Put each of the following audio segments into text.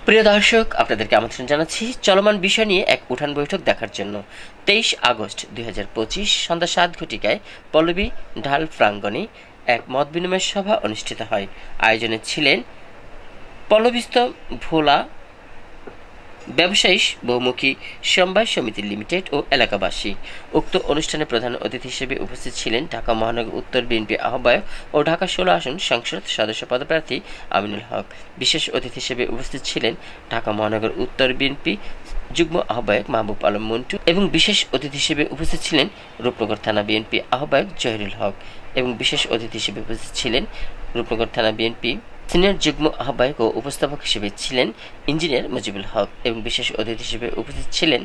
প্রিয় দর্শক, আপনাদেরকে আমন্ত্রণ জানাচ্ছি চলমান বিষয় নিয়ে এক উঠান বৈঠক দেখার জন্য। 23 আগস্ট 2025 সন্ধ্যা 7 ঘটিকায় পল্লবী ঢাল প্রাঙ্গণে এক মত বিনিময় সভা অনুষ্ঠিত হয়। আয়োজনে ছিলেন পল্লবীস্থ ভোলা ব্যবসায়ী বহুমুখী সমবায় সমিতি লিমিটেড ও এলাকাবাসী। উক্ত অনুষ্ঠানে প্রধান অতিথি হিসেবে উপস্থিত ছিলেন ঢাকা মহানগর উত্তর বিএনপি আহ্বায়ক ও ঢাকা 16 আসন সংসদ সদস্য পদপ্রার্থী আমিনুল হক। বিশেষ অতিথি হিসেবে উপস্থিত ছিলেন ঢাকা মহানগর উত্তর বিএনপি যুগ্ম আহ্বায়ক মাহবুব আলম মন্টু এবং বিশেষ অতিথি হিসেবে উপস্থিত ছিলেন রূপনগর থানা বিএনপি আহ্বায়ক জহিরুল হক এবং বিশেষ অতিথি হিসেবে উপস্থিত ছিলেন রূপনগর থানা বিএনপি সিনিয়র যুগ্ম আহ্বায়ক ও উপস্থাপক হিসেবে ছিলেন ইঞ্জিনিয়ার মুজিবুল হক এবং বিশেষ অতিথি হিসেবে উপস্থিত ছিলেন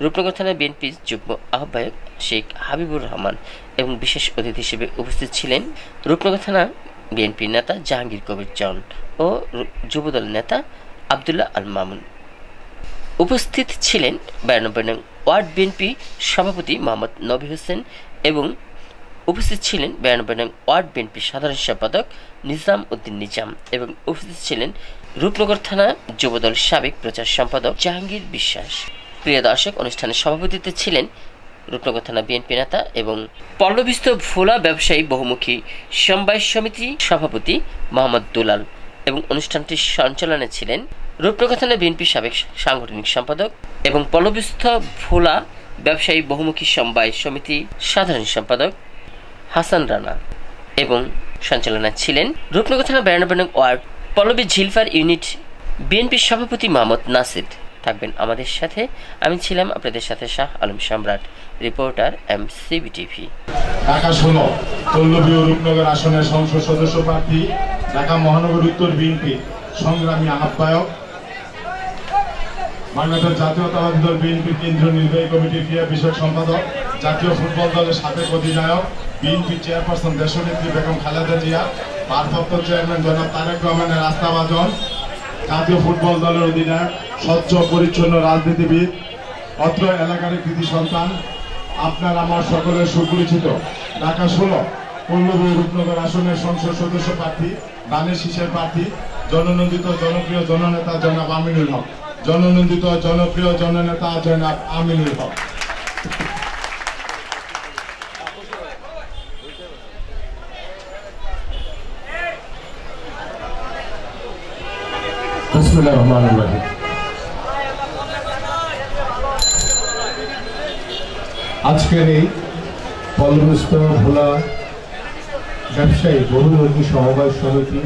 রূপনগর থানা বিএনপি যুগ্ম আহ্বায়ক শেখ হাবিবুর রহমান এবং বিশেষ অতিথি হিসেবে উপস্থিত ছিলেন রূপনগর থানা বিএনপি নেতা জাহাঙ্গীর কবির জন ও যুবদল নেতা আবদুল্লাহ আল মামুন। উপস্থিত ছিলেন 92 নং ওয়ার্ড বিএনপি সভাপতি মোহাম্মদ নবী হোসেন এবং উপস্থিত ছিলেন 92 নং ওয়ার্ড বিএনপি সাধারণ সম্পাদক নিজাম উদ্দিন নিজাম এবং উপস্থিত ছিলেন রূপনগর থানা যুবদল সাবেক প্রচার সম্পাদক জাহাঙ্গীর বিশ্বাস। প্রিয় দর্শক, অনুষ্ঠানে সভাপতিত্বে ছিলেন রূপনগর থানা বিএনপি নেতা এবং পল্লবীস্থ ভোলা ব্যবসায়ী বহুমুখী সমবায় সমিতি সভাপতি মোহাম্মদ দুলাল এবং অনুষ্ঠানটির সঞ্চালনে ছিলেন রূপনগর থানা বিএনপি সাবেক সাংগঠনিক সম্পাদক এবং পল্লবীস্থ ভোলা ব্যবসায়ী বহুমুখী সমবায় সমিতি সাধারণ সম্পাদক হাসান রানা এবং সঞ্চালনায় ছিলেন রূপনগর থানা 92 নং ওয়ার্ড পল্লবী ঝিলফার ইউনিট বিএনপির সভাপতি মোহাম্মদ নাসির। থাকবেন আমাদের সাথে। আমি ছিলাম আপনাদের সাথে Shah Alam Samrat, reporter MCB TV. Dhaka 16 Pallabi ও রূপনগর আসনের সংসদ সদস্য প্রার্থী ঢাকা মহানগর উত্তর বিএনপি সংগ্রামী আহ্বায়ক, বাংলাদেশ জাতীয়তাবাদী দল বিএনপি কেন্দ্রীয় নির্বাহী কমিটির ক্রীড়া বিষয়ক সম্পাদক, জাতীয় ফুটবল দলের সাবেক অধিনায়ক, বিএনপি চেয়ারপারসন দেশনেত্রী বেগম খালেদা জিয়া, ভারপ্রাপ্ত চেয়ারম্যান জনাব তারেক রহমানের আস্থাভাজন, জাতীয় ফুটবল দলের অধিনায়ক, স্বচ্ছ পরিচ্ছন্ন রাজনীতিবিদ, অত্র এলাকার কৃতি সন্তান, আপনার আমার সকলের সুপরিচিত ঢাকা 16 পল্লবী রূপনগর আসনের সংসদ সদস্য প্রার্থী, দানের শীষের প্রার্থী, জননন্দিত জনপ্রিয় জননেতা জনাব আমিনুল হক। জননন্দিত জনপ্রিয় জননেতা জনাব আমিনুল হক। বিসমিল্লাহির রহমানির রহিম। আজকের এই পল্লবীস্থ ভোলা ব্যবসায়ী বহুমুখী সমবায় সমিতি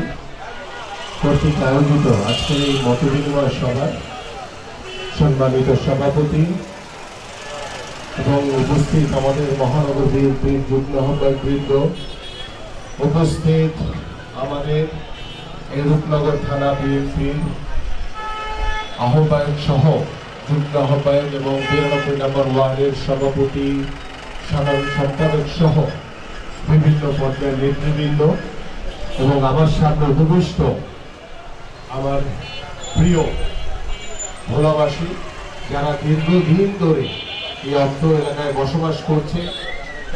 কর্তৃক আয়োজিত আজকের এই মত বিনিময় সভায় সম্মানিত সভাপতি এবং উপস্থিত আমাদের মহানগর বিএনপির যুগ্ম আহ্বায়ক বৃন্দ, উপস্থিত আমাদের এই রূপনগর থানা বিএনপির আহ্বায়ক সহ যুগ্ম আহ্বায়ক এবং 92 নম্বর ওয়ার্ডের সভাপতি, সাধারণ সম্পাদক সহ বিভিন্ন পর্যায়ের নেতৃবৃন্দ এবং আমার সামনে উপবিষ্ট আমার প্রিয় ভোলাবাসী যারা দীর্ঘদিন ধরে এই অত্র এলাকায় বসবাস করছে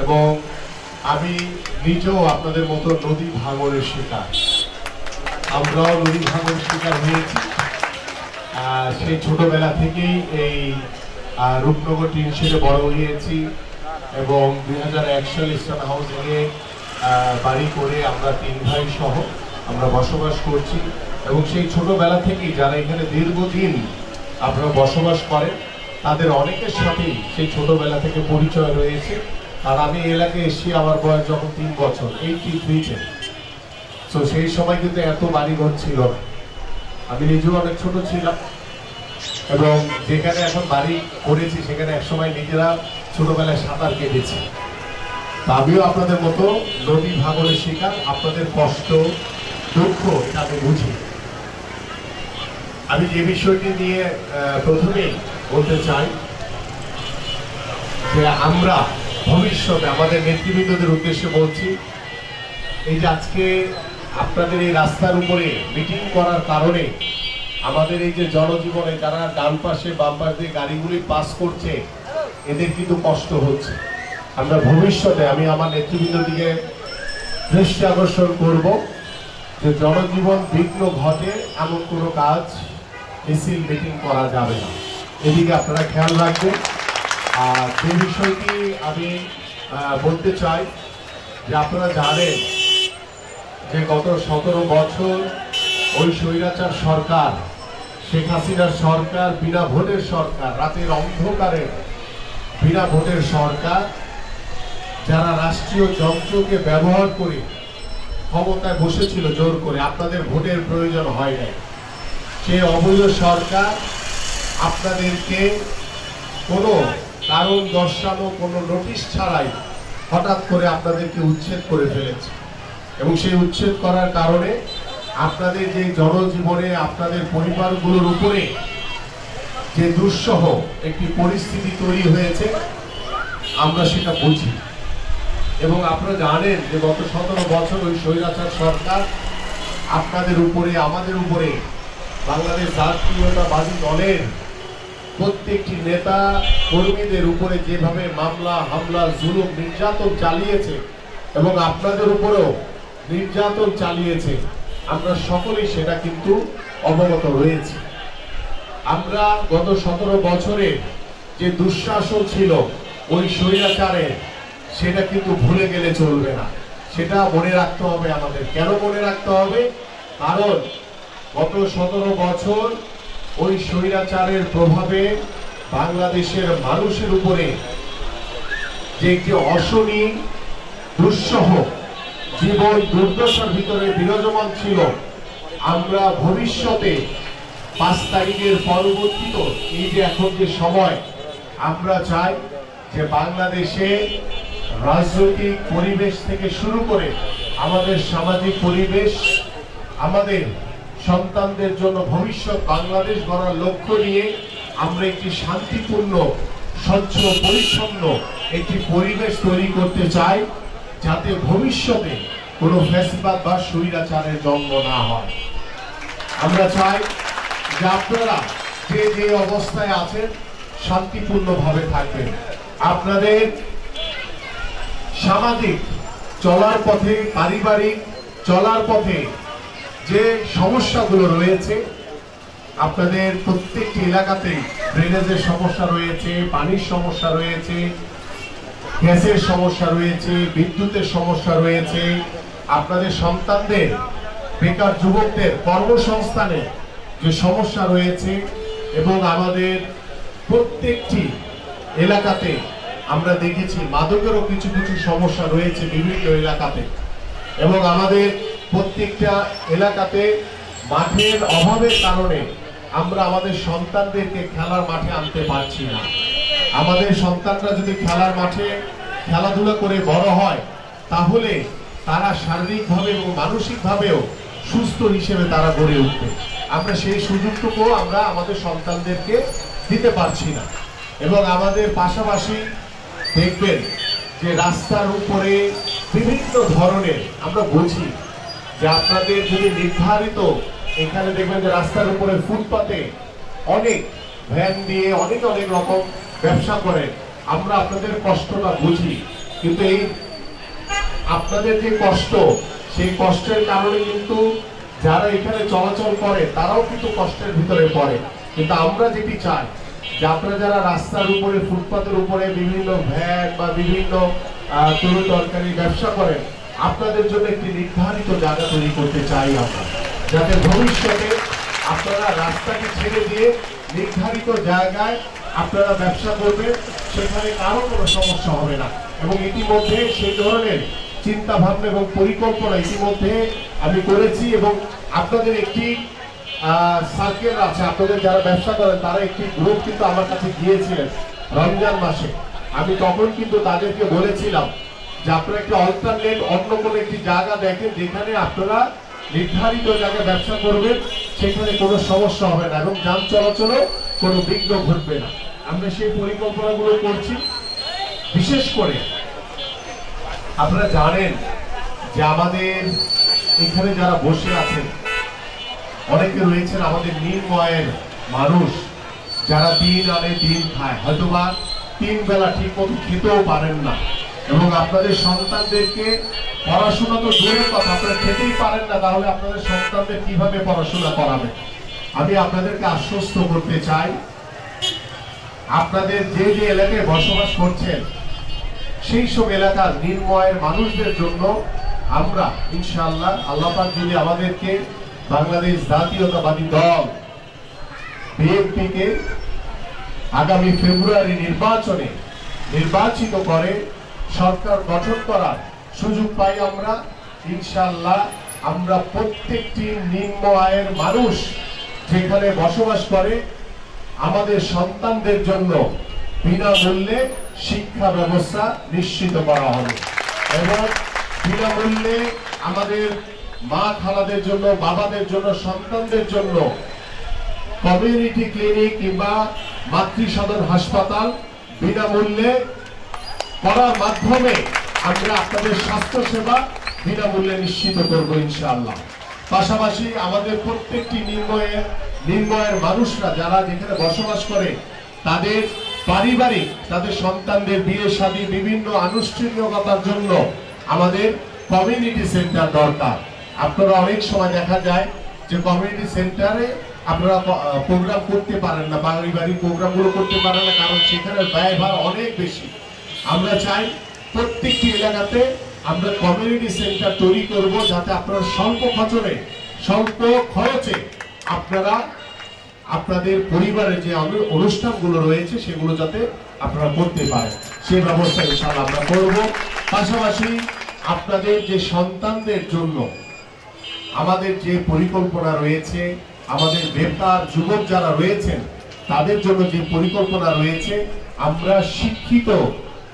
এবং আমি নিজেও আপনাদের মতো নদী ভাঙনের শিকার, আমরাও নদী ভাঙনের শিকার হয়েছি। সেই ছোটবেলা থেকেই এই রূপনগর টিন শেডে বড় হয়েছি এবং 2001 সালে ইস্টার্ন হাউজিংয়ে বাড়ি করে আমরা 3 ভাই সহ আমরা বসবাস করছি এবং সেই ছোটবেলা থেকেই যারা এখানে দীর্ঘদিন আপনারা বসবাস করেন তাদের অনেকের সাথেই সেই ছোটবেলা থেকে পরিচয় রয়েছে। আর আমি এলাকায় এসেছি আমার বয়স যখন 3 বছর, 83-তে। তো সেই সময় কিন্তু এত বাড়িঘর ছিল না, আমি নিজেও অনেক ছোট ছিলাম এবং যেখানে এখন বাড়ি করেছি সেখানে একসময় নিজেরা ছোটবেলায় সাঁতার কেটেছি। আমিও আপনাদের মতো নদী ভাঙনের শিকার, আপনাদের কষ্ট দুঃখ এটা আমি বুঝি। আমি যে বিষয়টি নিয়ে প্রথমেই বলতে চাই যে আমরা ভবিষ্যতে আমাদের নেতৃবৃন্দদের উদ্দেশ্যে বলছি, এই যে আজকে আপনাদের এই রাস্তার উপরে মিটিং করার কারণে আমাদের এই যে জনজীবনে যারা ডান পাশে বাম পাশ দিয়ে গাড়িগুলি পাস করছে এদের কিন্তু কষ্ট হচ্ছে। আমরা ভবিষ্যতে আমি আমার নেতৃবৃন্দ দিকে দৃষ্টি আকর্ষণ করব যে জনজীবন বিঘ্ন ঘটে এমন কোনো কাজ মিছিল মিটিং করা যাবে না। এদিকে আপনারা খেয়াল রাখবেন। আর যে বিষয়টি আমি বলতে চাই যে আপনারা জানেন যে গত 17 বছর ওই স্বৈরাচার সরকার, শেখ হাসিনার সরকার, বিনা ভোটের সরকার, রাতের অন্ধকারে বিনা ভোটের সরকার, যারা রাষ্ট্রীয় যন্ত্রকে ব্যবহার করে ক্ষমতায় বসেছিল জোর করে, আপনাদের ভোটের প্রয়োজন হয় নাই। সে অবৈধ সরকার আপনাদেরকে কোনো কারণ দর্শানো, কোনো নোটিশ ছাড়াই হঠাৎ করে আপনাদেরকে উচ্ছেদ করে ফেলেছে। এবং সেই উচ্ছেদ করার কারণে আপনাদের যে জনজীবনে, আপনাদের পরিবারগুলোর উপরে যে দুঃসহ একটি পরিস্থিতি তৈরি হয়েছে, আমরা সেটা বুঝি। এবং আপনারা জানেন যে গত 17 বছর ওই স্বৈরাচার সরকার আপনাদের উপরে, আমাদের উপরে, বাংলাদেশ জাতীয়তাবাদী দলের প্রত্যেকটি নেতা কর্মীদের উপরে যেভাবে মামলা, হামলা, জুলুম, নির্যাতন চালিয়েছে এবং আপনাদের উপরেও নির্যাতন চালিয়েছে, আমরা সকলেই সেটা কিন্তু অবগত রয়েছে। আমরা গত 17 বছরে যে দুঃশাসন ছিল ওই স্বৈরাচারের, সেটা কিন্তু ভুলে গেলে চলবে না, সেটা মনে রাখতে হবে আমাদের। কেন মনে রাখতে হবে? কারণ গত 17 বছর ওই স্বৈরাচারের প্রভাবে বাংলাদেশের মানুষের উপরে যে একটি অশনি, দুঃসহ জীবন দুর্দশার ভিতরে বিরাজমান ছিল, আমরা ভবিষ্যতে 5 তারিখের পরবর্তীত এই যে এখন যে সময়, আমরা চাই যে বাংলাদেশে রাজনৈতিক পরিবেশ থেকে শুরু করে আমাদের সামাজিক পরিবেশ, আমাদের সন্তানদের জন্য ভবিষ্যৎ বাংলাদেশ গড়ার লক্ষ্য নিয়ে আমরা একটি শান্তিপূর্ণ, স্বচ্ছ, পরিচ্ছন্ন একটি পরিবেশ তৈরি করতে চাই, যাতে ভবিষ্যতে কোনো ফ্যাসিবাদ বা স্বৈরাচারের জন্ম না হয়। আমরা চাই যে আপনারা যে যে অবস্থায় আছেন শান্তিপূর্ণভাবে থাকবেন। আপনাদের সামাজিক চলার পথে, পারিবারিক চলার পথে যে সমস্যাগুলো রয়েছে, আপনাদের প্রত্যেকটি এলাকাতেই ড্রেনেজের সমস্যা রয়েছে, পানির সমস্যা রয়েছে, গ্যাসের সমস্যা রয়েছে, বিদ্যুতের সমস্যা রয়েছে, আপনাদের সন্তানদের, বেকার যুবকদের কর্মসংস্থানে যে সমস্যা রয়েছে, এবং আমাদের প্রত্যেকটি এলাকাতে আমরা দেখেছি মাদকেরও কিছু কিছু সমস্যা রয়েছে বিভিন্ন এলাকাতে। এবং আমাদের প্রত্যেকটা এলাকাতে মাঠের অভাবের কারণে আমরা আমাদের সন্তানদেরকে খেলার মাঠে আনতে পারছি না। আমাদের সন্তানরা যদি খেলার মাঠে খেলাধুলা করে বড় হয়, তাহলে তারা শারীরিকভাবে এবং মানসিকভাবেও সুস্থ হিসেবে তারা গড়ে উঠবে। আমরা সেই সুযোগটুকু আমরা আমাদের সন্তানদেরকে দিতে পারছি না। এবং আমাদের পাশাপাশি দেখবেন যে রাস্তার উপরে বিভিন্ন ধরনের, আমরা বুঝি যে আপনাদের যদি নির্ধারিত, এখানে দেখবেন যে রাস্তার উপরে ফুটপাতে অনেক ভ্যান দিয়ে অনেক অনেক রকম ব্যবসা করে, আমরা আপনাদের কষ্টটা বুঝি। কিন্তু এই আপনাদের যে কষ্ট, সেই কষ্টের কারণে কিন্তু যারা এখানে চলাচল করে তারাও কিন্তু কষ্টের ভিতরে পড়ে। কিন্তু আমরা যেটি চাই যে আপনারা যারা রাস্তার উপরে, ফুটপাতের উপরে বিভিন্ন ভ্যান বা বিভিন্ন তরু তরকারি ব্যবসা করেন, আপনাদের জন্য একটি নির্ধারিত জায়গা তৈরি করতে চাই আমরা, যাতে ভবিষ্যতে আপনারা রাস্তাকে ছেড়ে দিয়ে নির্ধারিত জায়গায় আপনারা ব্যবসা করবেন, সেখানে কারো কোনো সমস্যা হবে না। এবং ইতিমধ্যে সেই ধরনের চিন্তা ভাবনা এবং পরিকল্পনা ইতিমধ্যে আমি করেছি। এবং আপনাদের একটি সার্কেল আছে, আপনাদের যারা ব্যবসা করেন তারা একটি গ্রুপ কিন্তু আমার কাছে গিয়েছিলেন রমজান মাসে। আমি তখন কিন্তু তাদেরকে বলেছিলাম যে আপনারা একটি অল্টারনেট, অন্য কোনো একটি জায়গা দেখেন যেখানে আপনারা নির্ধারিত জায়গায় ব্যবসা করবেন, সেখানে কোনো সমস্যা হবে না এবং যান চলাচলও কোনো বিঘ্ন ঘটবে না। আমরা সেই পরিকল্পনাগুলো করছি। বিশেষ করে আপনারা জানেন যে আমাদের এখানে যারা বসে আছেন অনেকে রয়েছেন আমাদের নিম্নআয়ের মানুষ, যারা দিন আনে দিন খায়, হয়তোবা 3 বেলা ঠিক মতো খেতেও পারেন না। এবং আপনাদের সন্তানদেরকে পড়াশোনা তো দূরের কথা, আপনারা খেতেই পারেন না, তাহলে আপনাদের সন্তানদের কিভাবে পড়াশোনা করাবেন? আমি আপনাদেরকে আশ্বস্ত করতে চাই, আপনাদের যে যে এলাকায় বসবাস করছেন সেই সব এলাকার নির্ময়ের মানুষদের জন্য আমরা ইনশাআল্লাহ, আল্লাহ পাক যদি আমাদেরকে বাংলাদেশ জাতীয়তাবাদী দল বিএনপিকে আগামী ফেব্রুয়ারি নির্বাচনে নির্বাচিত করে সরকার গঠন করার সুযোগ পাই আমরা, ইনশাআল্লাহ আমরা প্রত্যেকটি নিম্ন আয়ের মানুষ যেখানে বসবাস করে আমাদের সন্তানদের জন্য বিনামূল্যে শিক্ষা ব্যবস্থা নিশ্চিত করা হবে এবং বিনামূল্যে আমাদের মা খালাদের জন্য, বাবাদের জন্য, সন্তানদের জন্য কমিউনিটি ক্লিনিক কিংবা মাতৃসদন হাসপাতাল বিনামূল্যে করার মাধ্যমে আমরা আপনাদের স্বাস্থ্য সেবা বিনামূল্যে নিশ্চিত করব ইনশাআল্লাহ। পাশাপাশি আমাদের প্রত্যেকটি নিম্নয়ের মানুষরা যারা যেখানে বসবাস করে তাদের পারিবারিক, তাদের সন্তানদের বিয়ে শাদী বিভিন্ন আনুষ্ঠানিকতার জন্য আমাদের কমিউনিটি সেন্টার দরকার। আপনারা অনেক সময় দেখা যায় যে কমিউনিটি সেন্টারে আপনারা প্রোগ্রাম করতে পারেন না, পারিবারিক প্রোগ্রামগুলো করতে পারেন না, কারণ সেখানে ব্যয়ভার অনেক বেশি। আমরা চাই প্রত্যেকটি এলাকাতে আমরা কমিউনিটি সেন্টার তৈরি করব, যাতে আপনারা স্বল্প খরচে আপনারা আপনাদের পরিবারের যে অনুষ্ঠানগুলো রয়েছে সেগুলো যাতে আপনারা করতে পারেন, সেই ব্যবস্থা ইনশাআল্লাহ আমরা করব। পাশাপাশি আপনাদের যে সন্তানদের জন্য আমাদের যে পরিকল্পনা রয়েছে, আমাদের বেকার যুবক যারা রয়েছেন তাদের জন্য যে পরিকল্পনা রয়েছে, আমরা শিক্ষিত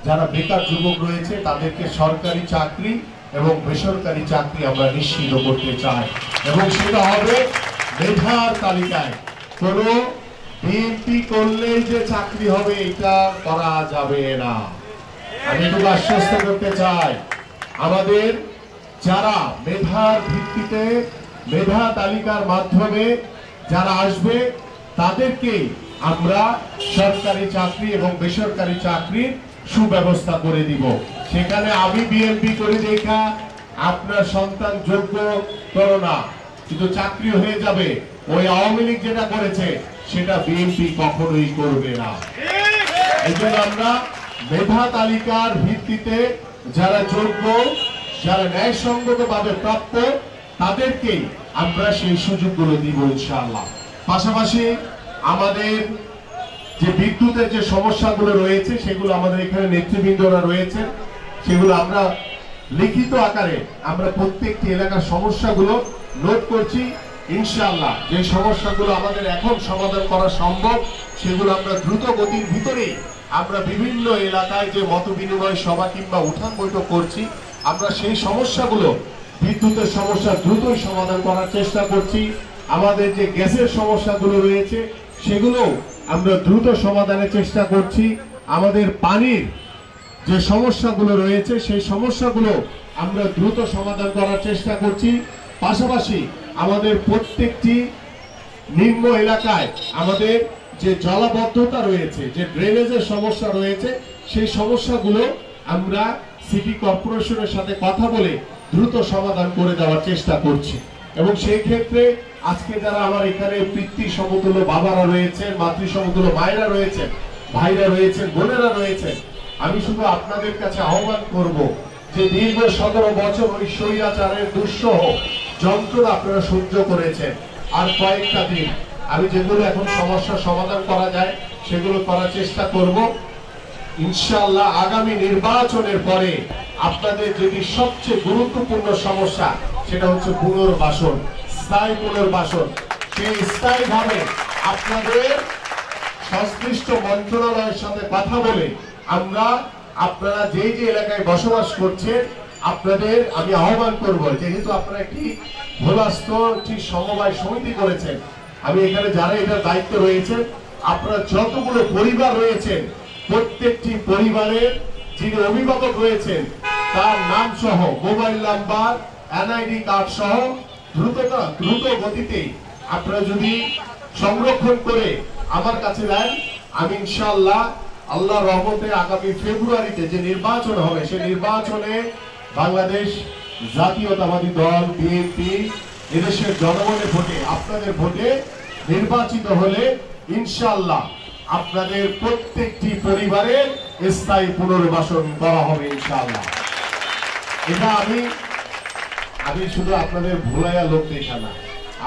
যারা বেকার যুবক রয়েছে তাদেরকে সরকারি চাকরি এবং বেসরকারি চাকরি আমরা নিশ্চিত করতে চাই এবং সেটা হবে মেধার তালিকায়। কোনো বিএনপি করলেই যে চাকরি হবে এটা করা যাবে না। আমি একটু আশ্বস্ত করতে চাই, আমাদের যারা মেধার ভিত্তিতে মেধা তালিকার মাধ্যমে যারা আসবে তাদেরকে আমরা সরকারি চাকরি এবং বেসরকারি চাকরির সুব্যবস্থা করে দিব। সেখানে আমি বিএনপি করে দেখা আপনার সন্তান যোগ্য করো না, কিন্তু চাকরি হয়ে যাবে, ওই আওয়ামী লীগ যেটা করেছে সেটা বিএনপি কখনোই করবে না। এই জন্য আমরা মেধা তালিকার ভিত্তিতে যারা যোগ্য, যারা ন্যায়সঙ্গত ভাবে প্রাপ্য তাদেরকেই আমরা সেই সুযোগগুলো দিব ইনশাআল্লাহ। পাশাপাশি আমাদের যে বিদ্যুতের যে সমস্যাগুলো রয়েছে সেগুলো আমাদের এখানে নেতৃবৃন্দরা রয়েছে, সেগুলো আমরা লিখিত আকারে আমরা প্রত্যেকটি এলাকার সমস্যাগুলো নোট করছি। ইনশাআল্লাহ যে সমস্যাগুলো আমাদের এখন সমাধান করা সম্ভব সেগুলো আমরা দ্রুত গতির ভিতরেই আমরা বিভিন্ন এলাকায় যে মত বিনিময় সভা কিংবা উঠান বৈঠক করছি, আমরা সেই সমস্যাগুলো, বিদ্যুতের সমস্যা দ্রুতই সমাধান করার চেষ্টা করছি। আমাদের যে গ্যাসের সমস্যাগুলো রয়েছে সেগুলো আমরা দ্রুত সমাধানের চেষ্টা করছি। আমাদের পানির যে সমস্যাগুলো রয়েছে সেই সমস্যাগুলো আমরা দ্রুত সমাধান করার চেষ্টা করছি। পাশাপাশি আমাদের প্রত্যেকটি নিম্ন এলাকায় আমাদের যে জলাবদ্ধতা রয়েছে, যে ড্রেনেজের সমস্যা রয়েছে, সেই সমস্যাগুলো আমরা সিটি কর্পোরেশনের সাথে কথা বলে দ্রুত সমাধান করে দেওয়ার চেষ্টা করছি। এবং সেই ক্ষেত্রে আজকে যারা আমার এখানে পিতৃ সমতুল্য বাবারা রয়েছেন, মাতৃ সমতুল্য মায়েরা রয়েছেন, ভাইরা রয়েছেন, বোনেরা রয়েছেন, আমি শুধু আপনাদের কাছে আহ্বান করব যে দীর্ঘ 17 বছর ওই স্বৈরাচারের দুঃসহ যন্ত্রণা আপনারা সহ্য করেছেন, আর কয়েকটা দিন আমি যেগুলো এখন সমস্যার সমাধান করা যায় সেগুলো করার চেষ্টা করব ইনশাআল্লাহ। আগামী নির্বাচনের পরে আপনাদের যদি সবচেয়ে গুরুত্বপূর্ণ সমস্যা সেটা হচ্ছে পুনর্বাসন, স্থায়ী পুনর্বাসন, সেই স্থায়ীভাবে আপনাদের সংশ্লিষ্ট মন্ত্রণালয়ের সাথে কথা বলে আমরা আপনারা যে যে এলাকায় বসবাস করছেন আপনাদের আমি আহ্বান করব, যেহেতু আপনারা একটি ভোলাস্তরটি সমবায় সমিতি করেছেন, আমি এখানে যারা এটার দায়িত্ব রয়েছেন আপনারা যতগুলো পরিবার রয়েছেন প্রত্যেকটি পরিবারের যিনি অভিভাবক রয়েছেন তার নাম সহ, মোবাইল নাম্বার, এনআইডি কার্ড সহ দ্রুত গতিতে আপনারা যদি সংরক্ষণ করে আমার কাছে দেন, আমি ইনশাআল্লাহ আল্লাহর রহমতে আগামী ফেব্রুয়ারিতে যে নির্বাচন হবে সেই নির্বাচনে বাংলাদেশ জাতীয়তাবাদী দল বিএনপি এদেশের জনগণের ভোটে, আপনাদের ভোটে নির্বাচিত হলে ইনশাআল্লাহ আপনাদের প্রত্যেকটি পরিবারের স্থায়ী পুনর্বাসন করা হবে ইনশাআল্লাহ। এটা আমি শুধু আপনাদের ভোলাইয়া লোক দেখা না,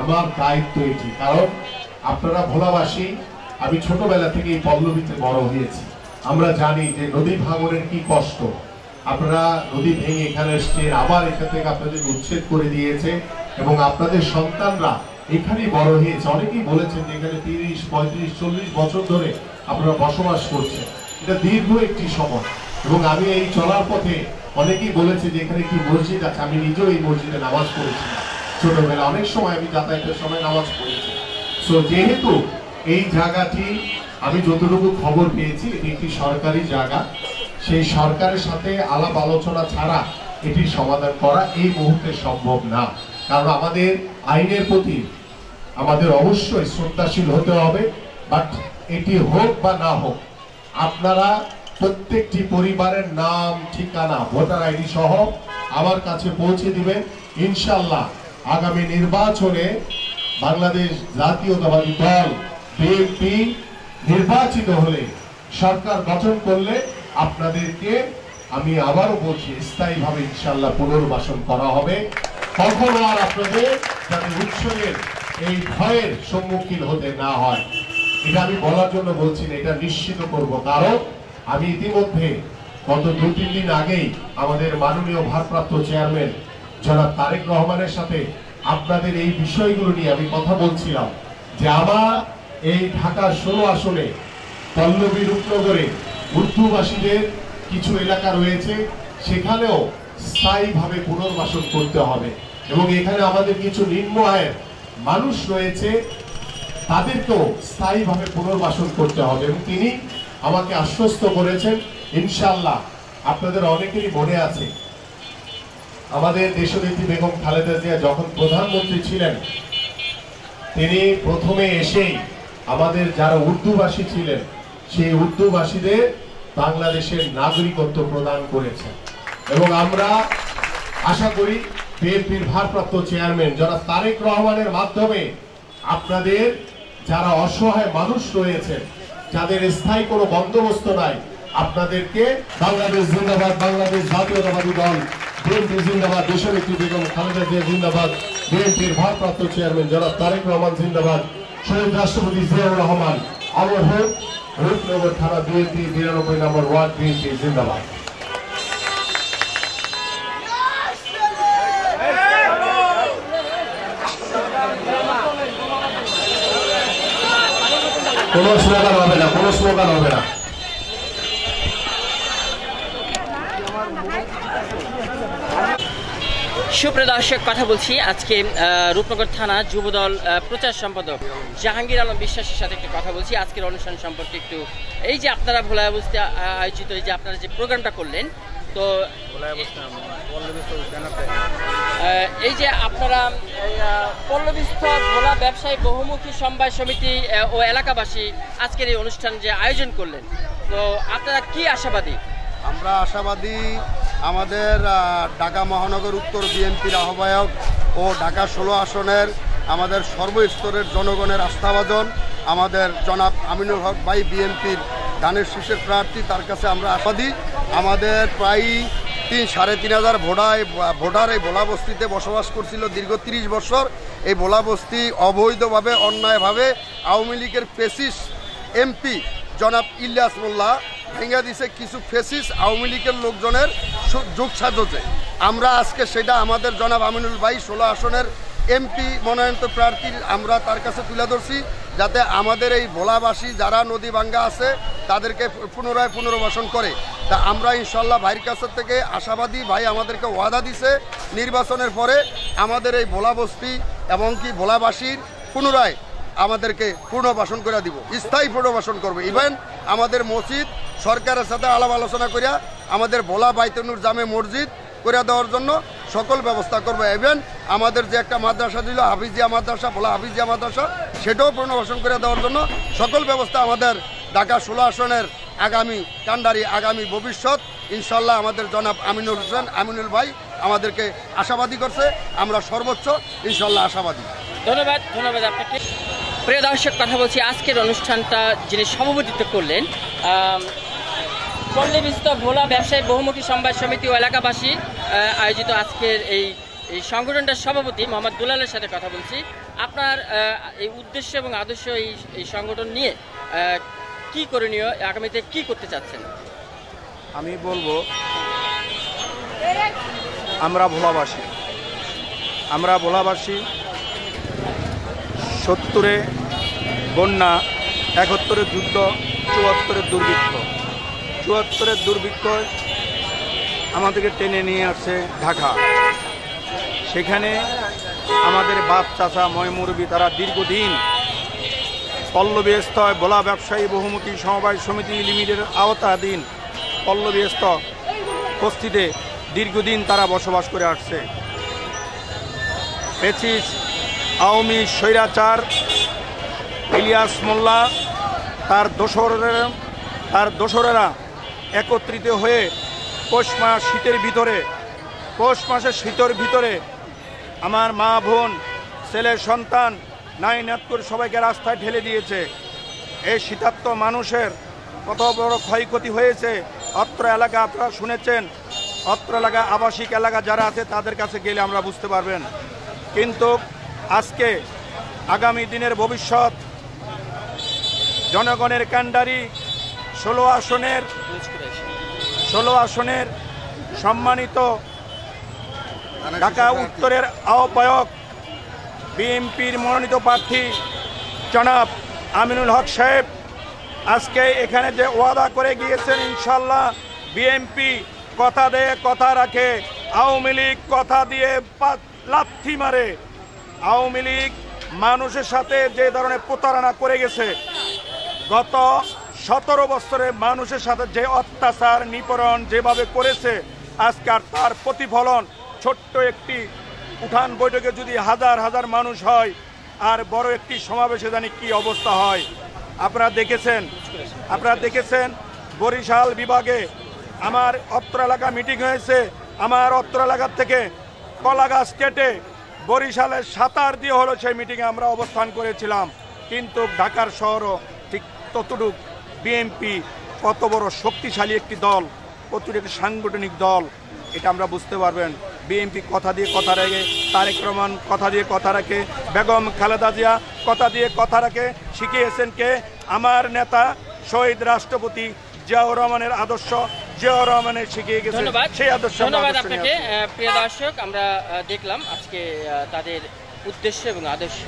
আমার দায়িত্ব এটি। কারণ আপনারা ভোলাবাসী, আমি ছোটবেলা থেকে এই পল্লবীতে বড় হয়েছি। আমরা জানি যে নদী ভাঙনের কি কষ্ট। আপনারা নদী ভেঙে এখানে এসছে, আবার এখান থেকে আপনাদের উচ্ছেদ করে দিয়েছে এবং আপনাদের সন্তানরা এখানেই বড় হয়েছে। অনেকেই বলেছেন যে এখানে 30, 35, 40 বছর ধরে আপনারা বসবাস করছেন। এটা দীর্ঘ একটি সময় এবং আমি এই চলার পথে অনেকেই বলেছে যে এখানে কি মসজিদ আছে। আমি নিজেও এই মসজিদে নামাজ পড়েছিলাম ছোটবেলা, অনেক সময় আমি যাতায়াতের সময় নামাজ পড়েছি। সো যেহেতু এই জায়গাটি আমি যতটুকু খবর পেয়েছি এটি একটি সরকারি জায়গা, সেই সরকারের সাথে আলাপ আলোচনা ছাড়া এটির সমাধান করা এই মুহূর্তে সম্ভব না। কারণ আমাদের আইনের প্রতি আমাদের অবশ্যই শ্রদ্ধাশীল হতে হবে। বাট এটি হোক বা না হোক, আপনারা প্রত্যেকটি পরিবারের নাম, ঠিকানা, ভোটার আইডি সহ আমার কাছে পৌঁছে দিবেন। ইনশাআল্লাহ আগামী নির্বাচনে বাংলাদেশ জাতীয়তাবাদী দল বিএনপি নির্বাচিত হলে, সরকার গঠন করলে আপনাদেরকে আমি আবারও বলছি স্থায়ীভাবে ইনশাআল্লাহ পুনর্বাসন করা হবে। কখনো আর আপনাদের যাতে উৎসবের এই ভয়ের সম্মুখীন হতে না হয়, এটা আমি বলার জন্য বলছি না, এটা নিশ্চিত করব। কারণ আমি ইতিমধ্যে গত 2-3 দিন আগেই আমাদের মাননীয় ভারপ্রাপ্ত চেয়ারম্যান জনাব তারেক রহমানের সাথে আপনাদের এই বিষয়গুলো নিয়ে আমি কথা বলছিলাম যে আমার এই ঢাকা 16 আসনে পল্লবী রূপনগরে উর্দুভাষীদের কিছু এলাকা রয়েছে, সেখানেও স্থায়ীভাবে পুনর্বাসন করতে হবে এবং এখানে আমাদের কিছু নিম্ন আয়ের মানুষ রয়েছে, তাদেরকেও স্থায়ীভাবে পুনর্বাসন করতে হবে। এবং তিনি আমাকে আশ্বস্ত করেছেন ইনশাআল্লাহ। আপনাদের অনেকেরই মনে আছে আমাদের দেশনেত্রী বেগম খালেদা জিয়া যখন প্রধানমন্ত্রী ছিলেন, তিনি প্রথমে এসেই আমাদের যারা উর্দুভাষী ছিলেন সেই উর্দুভাষীদের বাংলাদেশের নাগরিকত্ব প্রদান করেছেন। এবং আমরা আশা করি বিএনপির ভারপ্রাপ্ত চেয়ারম্যান যারা তারেক রহমানের মাধ্যমে আপনাদের যারা অসহায় মানুষ রয়েছেন, যাদের স্থায়ী কোনো বন্দোবস্ত নাই, আপনাদেরকে বাংলাদেশ জিন্দাবাদ, বাংলাদেশ জাতীয়তাবাদী দল বিএনপি জিন্দাবাদ, দেশনেত্রী বেগম খালেদা জিয়া জিন্দাবাদ, বিএনপির ভারপ্রাপ্ত চেয়ারম্যান যারা তারেক রহমান জিন্দাবাদ, শহীদ রাষ্ট্রপতি জিয়াউর রহমান অমর হোক, রূপনগর থানা বিএনপি 92 নম্বর ওয়ার্ড বিএনপি জিন্দাবাদ। কোনো স্লোগান হবে না, কোনো স্লোগান হবে না। সুপ্রিয় দর্শক, কথা বলছি আজকে রূপনগর থানা যুবদল প্রচার সম্পাদক জাহাঙ্গীর আলম বিশ্বাসের সাথে একটু কথা বলছি আজকের অনুষ্ঠান সম্পর্কে। একটু এই যে আপনারা ভোলা অবস্থা আয়োজিত এই যে আপনারা যে প্রোগ্রামটা করলেন, তো এই যে আপনারা পল্লবীস্থ ভোলা ব্যবসায়ী বহুমুখী সমবায় সমিতি ও এলাকাবাসী আজকের এই অনুষ্ঠান যে আয়োজন করলেন, তো আপনারা কি আশাবাদী? আমরা আশাবাদী আমাদের ঢাকা মহানগর উত্তর বিএনপির আহ্বায়ক ও ঢাকা 16 আসনের আমাদের সর্বস্তরের জনগণের আস্থাভাজন আমাদের জনাব আমিনুল হক ভাই বিএনপির ধানের শীষের প্রার্থী, তার কাছে আমরা আশাবাদী। আমাদের প্রায় 3-3.5 ভোটার এই ভোলা বস্তিতে বসবাস করছিল দীর্ঘ 30 বছর। এই ভোলা বস্তি অবৈধভাবে অন্যায়ভাবে আওয়ামী লীগের ফেসিস এমপি জনাব ইলিয়াস মোল্লা ভেঙে দিছে কিছু ফেসিস আওয়ামী লীগের লোকজনের যোগ সাজতে। আমরা আজকে সেটা আমাদের জনাব আমিনুল ভাই 16 আসনের এমপি মনোনীত প্রার্থীর আমরা তার কাছে তুলে ধরছি, যাতে আমাদের এই ভোলাবাসী যারা নদী ভাঙ্গা আছে তাদেরকে পুনরায় পুনর্বাসন করে। তা আমরা ইনশাল্লাহ ভাইয়ের কাছ থেকে আশাবাদী। ভাই আমাদেরকে ওয়াদা দিছে নির্বাচনের পরে আমাদের এই ভোলা বস্তি এবং কি ভোলাবাসীর পুনরায় আমাদেরকে পুনর্বাসন করে দিব, স্থায়ী পুনর্বাসন করবে। ইভেন আমাদের মসজিদ সরকারের সাথে আলাপ আলোচনা করিয়া আমাদের ভোলা বাইতুনুর জামে মসজিদ করে দেওয়ার জন্য সকল ব্যবস্থা করবে। ইভেন আমাদের যে একটা মাদ্রাসা ছিল হাফিজিয়া মাদ্রাসা, ভোলা হাফিজিয়া মাদ্রাসা, সেটাও পুনর্বাসন করে দেওয়ার জন্য সকল ব্যবস্থা আমাদের ঢাকা 16 আসনের আগামী কান্ডারি আগামী ভবিষ্যৎ ইনশাল্লাহ আমাদের জনাব আমিনুল ভাই আমাদেরকে আশাবাদী করছে। আমরা সর্বোচ্চ ইনশাল্লাহ আশাবাদী। ধন্যবাদ আপনাকে। প্রিয় দর্শক, কথা বলছি আজকের অনুষ্ঠানটা যিনি সভাপতিত্ব করলেন পল্লীবিস্ত ভোলা ব্যবসায়ী বহুমুখী সমবায় সমিতি ও এলাকাবাসী আয়োজিত আজকের এই সংগঠনটার সভাপতি মোহাম্মদ দুলালের সাথে কথা বলছি। আপনার এই উদ্দেশ্য এবং আদর্শ এই সংগঠন নিয়ে কি করণীয়, আগামীতে কি করতে চাচ্ছেন? আমি বলবো আমরা ভোলাবাসী 70-এ বন্যা, 71-এর যুদ্ধ, 74-এর দুর্ভিক্ষ। 74-এর দুর্ভিক্ষ আমাদেরকে টেনে নিয়ে আসছে ঢাকা। সেখানে আমাদের বাপ চাচা ময়মুরবি তারা দীর্ঘদিন পল্লবীস্থ ভোলা ব্যবসায়ী বহুমুখী সমবায় সমিতি লিমিটেডের আওতাধীন পল্লবীস্থ বস্তিতে দীর্ঘদিন তারা বসবাস করে আসছে। পেচিস আওয়ামী স্বৈরাচার ইলিয়াস মোল্লা তার দোসরেরা একত্রিত হয়ে পৌষ মাসের শীতের ভিতরে আমার মা বোন ছেলে সন্তান নাইনাত করে সবাইকে রাস্তায় ঠেলে দিয়েছে। এই শীতার্ত মানুষের কত বড় ক্ষয়ক্ষতি হয়েছে অত্র এলাকা আপনারা শুনেছেন। অত্র এলাকা আবাসিক এলাকা যারা আছে তাদের কাছে গেলে আমরা বুঝতে পারবেন। কিন্তু আজকে আগামী দিনের ভবিষ্যৎ জনগণের কাণ্ডারি 16 আসনের সম্মানিত ঢাকা উত্তরের আহ্বায়ক বিএনপির মনোনীত প্রার্থী জনাব আমিনুল হক সাহেব আজকে এখানে যে ওয়াদা করে গিয়েছেন, ইনশাল্লাহ বিএনপি কথা দেয় কথা রাখে। আওয়ামী লীগ কথা দিয়ে লাথি মারে। আওয়ামী লীগ মানুষের সাথে যে ধরনের প্রতারণা করে গেছে, গত 17 বছরে মানুষের সাথে যে অত্যাচার নিপীড়ন যেভাবে করেছে, আজকাল তার প্রতিফলন ছোট্ট একটি উঠান বৈঠকে যদি হাজার হাজার মানুষ হয় আর বড় একটি সমাবেশে জানি কি অবস্থা হয়। আপনারা দেখেছেন বরিশাল বিভাগে আমার অত্র এলাকা মিটিং হয়েছে। আমার অত্র এলাকার থেকে কলা গাছ কেটে বরিশালের সাঁতার দিয়ে হলো সেই মিটিংয়ে আমরা অবস্থান করেছিলাম। কিন্তু ঢাকার শহরও ঠিক ততটুক বিএনপি কত বড় শক্তিশালী একটি দল, কতটুকু একটি সাংগঠনিক দল, এটা আমরা বুঝতে পারবেন। বিএনপি কথা দিয়ে কথা রাখে, তারেক রহমান কথা দিয়ে কথা রাখে, বেগম খালেদা জিয়া কথা দিয়ে কথা রাখে। শিখিয়েছেন কে? আমার নেতা শহীদ রাষ্ট্রপতি জিয়াউর রহমানের আদর্শ, জিয়াউর রহমানের শিখিয়ে গেছে সেই আদর্শ। ধন্যবাদ আপনাকে। প্রিয় দর্শক, আমরা দেখলাম আজকে তাদের উদ্দেশ্য এবং আদর্শ।